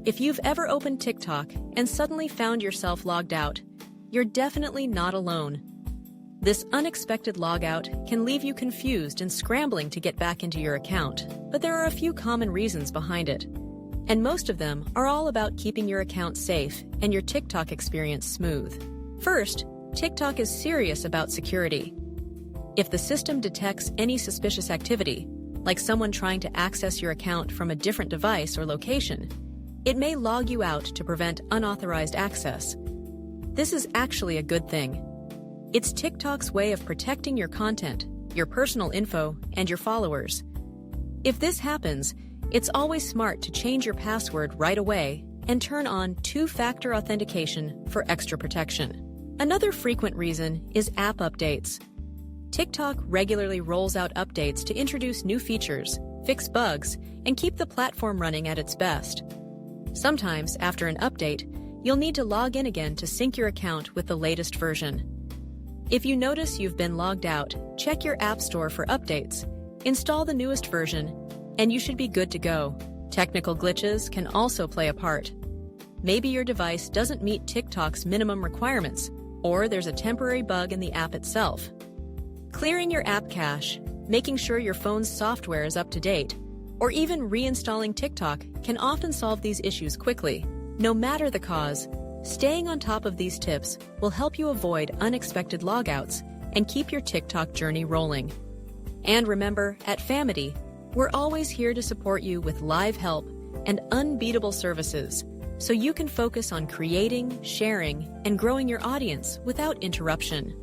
If you've ever opened TikTok and suddenly found yourself logged out, you're definitely not alone. This unexpected logout can leave you confused and scrambling to get back into your account, but there are a few common reasons behind it. And most of them are all about keeping your account safe and your TikTok experience smooth. First, TikTok is serious about security. If the system detects any suspicious activity, like someone trying to access your account from a different device or location, it may log you out to prevent unauthorized access. This is actually a good thing. It's TikTok's way of protecting your content, your personal info, and your followers. If this happens, it's always smart to change your password right away and turn on two-factor authentication for extra protection. Another frequent reason is app updates. TikTok regularly rolls out updates to introduce new features, fix bugs, and keep the platform running at its best. Sometimes, after an update, you'll need to log in again to sync your account with the latest version. If you notice you've been logged out, check your app store for updates, install the newest version, and you should be good to go. Technical glitches can also play a part. Maybe your device doesn't meet TikTok's minimum requirements, or there's a temporary bug in the app itself. Clearing your app cache, making sure your phone's software is up to date, or even reinstalling TikTok can often solve these issues quickly. No matter the cause, staying on top of these tips will help you avoid unexpected logouts and keep your TikTok journey rolling. And remember, at Famety, we're always here to support you with live help and unbeatable services, so you can focus on creating, sharing, and growing your audience without interruption.